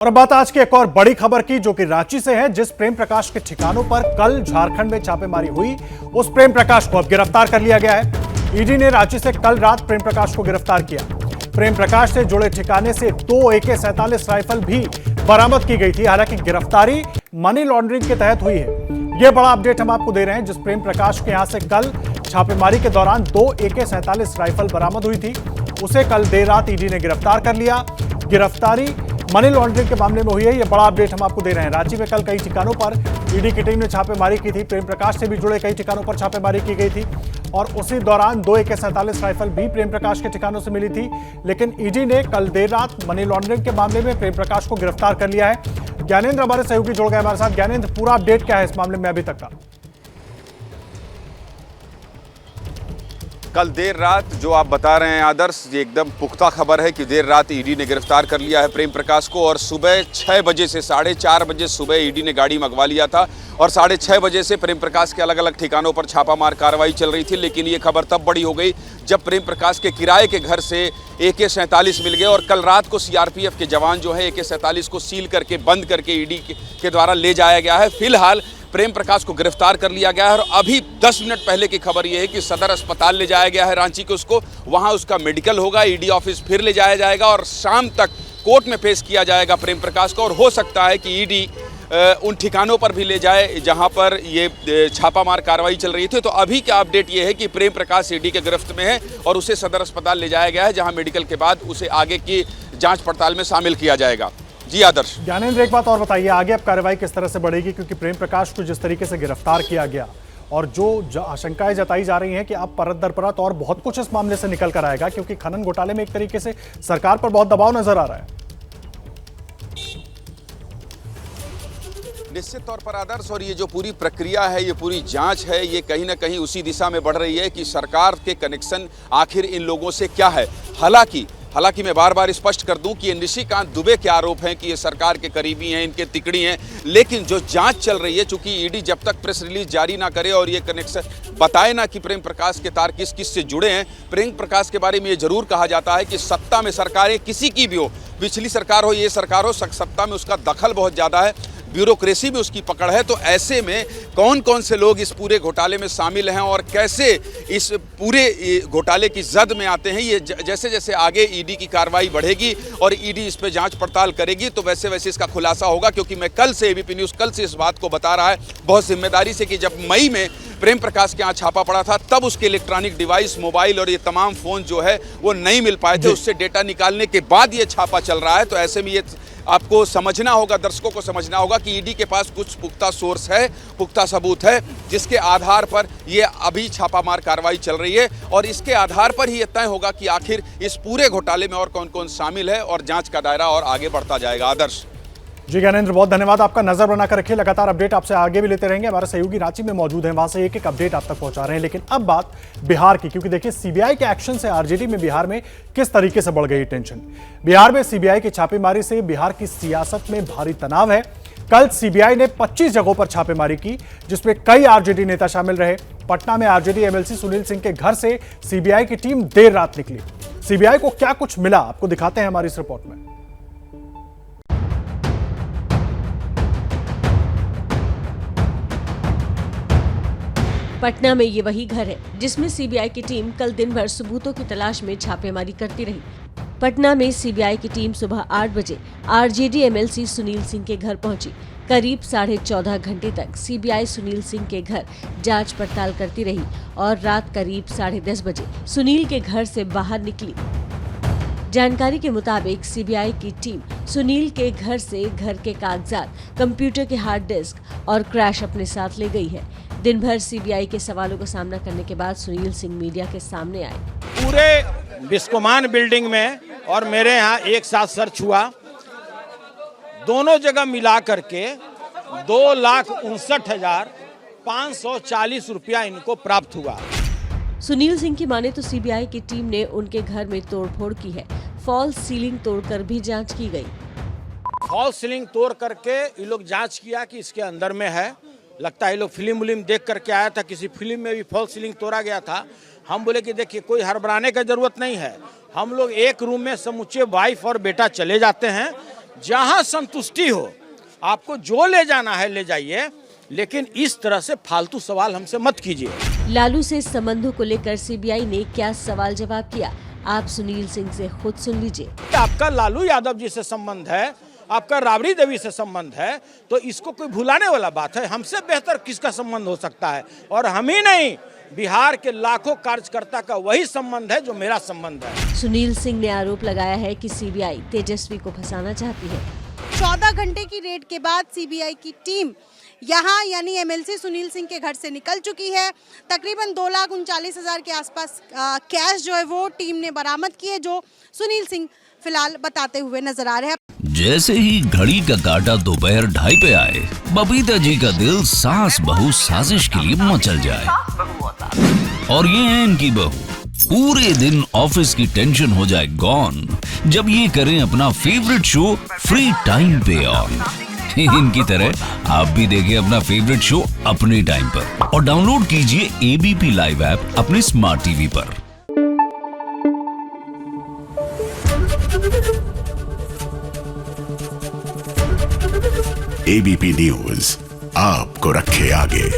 और अब बात आज की एक और बड़ी खबर की, जो कि रांची से है। जिस प्रेम प्रकाश के ठिकानों पर कल झारखंड में छापेमारी हुई, उस प्रेम प्रकाश को अब गिरफ्तार कर लिया गया है। ईडी ने रांची से कल रात प्रेम प्रकाश को गिरफ्तार किया। प्रेम प्रकाश से जुड़े ठिकाने से 2 AK-47 राइफल भी बरामद की गई थी। हालांकि गिरफ्तारी मनी लॉन्ड्रिंग के तहत हुई है। यह बड़ा अपडेट हम आपको दे रहे हैं। जिस प्रेम प्रकाश के यहां से कल छापेमारी के दौरान 2 AK-47 राइफल बरामद हुई थी, उसे कल देर रात ईडी ने गिरफ्तार कर लिया। गिरफ्तारी मनी लॉन्ड्रिंग के मामले में हुई है। यह बड़ा अपडेट हम आपको दे रहे हैं। रांची में कल कई ठिकानों पर ईडी की टीम ने छापेमारी की थी। प्रेम प्रकाश से भी जुड़े कई ठिकानों पर छापेमारी की गई थी और उसी दौरान 2 AK-47 राइफल भी प्रेम प्रकाश के ठिकानों से मिली थी। लेकिन ईडी ने कल देर रात मनी लॉन्ड्रिंग के मामले में प्रेम प्रकाश को गिरफ्तार कर लिया है। ज्ञानेंद्र हमारे सहयोगी जुड़ गए हमारे साथ। ज्ञानेंद्र, पूरा अपडेट क्या है इस मामले में अभी तक का? कल देर रात जो आप बता रहे हैं आदर्श, ये एकदम पुख्ता खबर है कि देर रात ईडी ने गिरफ्तार कर लिया है प्रेम प्रकाश को। और सुबह 6 बजे से 4:30 बजे सुबह ईडी ने गाड़ी मंगवा लिया था और 6:30 बजे से प्रेम प्रकाश के अलग अलग ठिकानों पर छापामार कार्रवाई चल रही थी। लेकिन ये खबर तब बड़ी हो गई जब प्रेम प्रकाश के किराए के घर से AK-47 मिल गए। और कल रात को CRPF के जवान जो है AK-47 को सील करके बंद करके ईडी के द्वारा ले जाया गया है। फिलहाल प्रेम प्रकाश को गिरफ्तार कर लिया गया है और अभी 10 मिनट पहले की खबर यह है कि सदर अस्पताल ले जाया गया है रांची के। उसको वहां उसका मेडिकल होगा, ईडी ऑफिस फिर ले जाया जाएगा और शाम तक कोर्ट में पेश किया जाएगा प्रेम प्रकाश को। और हो सकता है कि ईडी उन ठिकानों पर भी ले जाए जहां पर ये छापामार कार्रवाई चल रही थी। तो अभी का अपडेट ये है कि प्रेम प्रकाश ईडी के गिरफ्त में है और उसे सदर अस्पताल ले जाया गया है, जहां मेडिकल के बाद उसे आगे की जांच पड़ताल में शामिल किया जाएगा। जी आदर्श। ज्ञानेंद्र, एक बात और बताइए, आगे अब कार्रवाई किस तरह से बढ़ेगी? क्योंकि प्रेम प्रकाश को जिस तरीके से गिरफ्तार किया गया और जो आशंकाएं जताई जा रही हैं कि अब परत दर परत और बहुत कुछ इस मामले से निकल कर आएगा, क्योंकि खनन घोटाले में एक तरीके से सरकार पर बहुत दबाव नजर आ रहा है। निश्चित तौर पर आदर्श, और ये जो पूरी प्रक्रिया है, ये पूरी जांच है, ये कहीं ना कहीं उसी दिशा में बढ़ रही है कि सरकार के कनेक्शन आखिर इन लोगों से क्या है। हालांकि मैं बार बार स्पष्ट कर दूं कि ये निशिकांत दुबे के आरोप हैं कि ये सरकार के करीबी हैं, इनके तिकड़ी हैं। लेकिन जो जांच चल रही है, चूंकि ईडी जब तक प्रेस रिलीज जारी ना करे और ये कनेक्शन बताए ना कि प्रेम प्रकाश के तार किस किस से जुड़े हैं। प्रेम प्रकाश के बारे में ये जरूर कहा जाता है कि सत्ता में सरकारें किसी की भी हो, पिछली सरकार हो, ये सरकार हो, सत्ता में उसका दखल बहुत ज़्यादा है, ब्यूरोक्रेसी में उसकी पकड़ है। तो ऐसे में कौन कौन से लोग इस पूरे घोटाले में शामिल हैं और कैसे इस पूरे घोटाले की जद में आते हैं, ये जैसे जैसे आगे ईडी की कार्रवाई बढ़ेगी और ईडी इस पे जांच पड़ताल करेगी तो वैसे वैसे इसका खुलासा होगा। क्योंकि मैं कल से ABP न्यूज़ कल से इस बात को बता रहा है बहुत जिम्मेदारी से कि जब मई में प्रेम प्रकाश के यहाँ छापा पड़ा था, तब उसके इलेक्ट्रॉनिक डिवाइस, मोबाइल और ये तमाम फ़ोन जो है वो नहीं मिल पाए थे। उससे डेटा निकालने के बाद ये छापा चल रहा है। तो ऐसे में ये आपको समझना होगा, दर्शकों को समझना होगा कि ईडी के पास कुछ पुख्ता सोर्स है, पुख्ता सबूत है, जिसके आधार पर ये अभी छापामार कार्रवाई चल रही है। और इसके आधार पर ही ये तय होगा कि आखिर इस पूरे घोटाले में और कौन कौन शामिल है और जांच का दायरा और आगे बढ़ता जाएगा। आदर्श। जी ज्ञानेंद्र, बहुत धन्यवाद आपका। नजर बनाकर रखिए, लगातार अपडेट आपसे आगे भी लेते रहेंगे। हमारे सहयोगी रांची में मौजूद हैं, वहां से एक एक अपडेट आप तक पहुंचा रहे हैं। लेकिन अब बात बिहार की, क्योंकि देखिए CBI के एक्शन से RJD में बिहार में किस तरीके से बढ़ गई टेंशन। बिहार में CBI की छापेमारी से बिहार की सियासत में भारी तनाव है। कल CBI ने 25 जगहों पर छापेमारी की, जिसमें कई RJD नेता शामिल रहे। पटना में RJD MLC सुनील सिंह के घर से CBI की टीम देर रात निकली। CBI को क्या कुछ मिला, आपको दिखाते हैं हमारी इस रिपोर्ट में। पटना में ये वही घर है जिसमें CBI की टीम कल दिन भर सबूतों की तलाश में छापेमारी करती रही। पटना में CBI की टीम सुबह 8 बजे RJD MLC सुनील सिंह के घर पहुंची। करीब 14.5 घंटे तक CBI सुनील सिंह के घर जांच पड़ताल करती रही और रात करीब 10:30 बजे सुनील के घर से बाहर निकली। जानकारी के मुताबिक CBI की टीम सुनील के घर से घर के कागजात, कंप्यूटर के हार्ड डिस्क और क्रैश अपने साथ ले गई है। दिन भर CBI के सवालों का सामना करने के बाद सुनील सिंह मीडिया के सामने आए। पूरे बिस्कोमान बिल्डिंग में और मेरे यहाँ एक साथ सर्च हुआ, दोनों जगह मिला करके 2,59,540 रुपया इनको प्राप्त हुआ। सुनील सिंह की माने तो CBI की टीम ने उनके घर में तोड़फोड़ की है। फॉल्स सीलिंग तोड़कर भी जांच की गई। फॉल्स सीलिंग तोड़ करके ये लोग जांच किया कि इसके अंदर में है। लगता है ये लोग फिल्म देख करके आया था, किसी फिल्म में भी फॉल्स सीलिंग तोड़ा गया था। हम बोले कि देखिए कोई हड़बड़ाने का जरूरत नहीं है, हम लोग एक रूम में समूचे वाइफ और बेटा चले जाते हैं, जहां संतुष्टि हो, आपको जो ले जाना है ले जाइए, लेकिन इस तरह से फालतू सवाल हमसे मत कीजिए। लालू से संबंधों को लेकर सीबीआई ने क्या सवाल जवाब किया, आप सुनील सिंह से खुद सुन लीजिए। आपका लालू यादव जी से संबंध है, आपका राबड़ी देवी से संबंध है, तो इसको कोई भुलाने वाला बात है? हमसे बेहतर किसका संबंध हो सकता है? और हम ही नहीं, बिहार के लाखों कार्यकर्ता का वही संबंध है जो मेरा संबंध है। सुनील सिंह ने आरोप लगाया है कि सीबीआई तेजस्वी को फंसाना चाहती है। 14 घंटे की रेड के बाद सीबीआई की टीम यहाँ यानी एमएलसी सुनील सिंह के घर से निकल चुकी है। तकरीबन 2,39,000 के आसपास कैश जो है वो टीम ने बरामद किए, जो सुनील सिंह फिलहाल बताते हुए नजर आ रहे हैं। जैसे ही घड़ी का काटा दोपहर 2:30 पे आए, बबीता जी का दिल सास बहू साजिश के लिए मचल जाए। और ये है इनकी बहू, पूरे दिन ऑफिस की टेंशन हो जाए गॉन जब ये करें अपना फेवरेट शो फ्री टाइम पे ऑन। इनकी तरह आप भी देखें अपना फेवरेट शो अपने टाइम पर और डाउनलोड कीजिए एबीपी लाइव ऐप अपने स्मार्ट टीवी पर। एबीपी न्यूज आपको रखे आगे।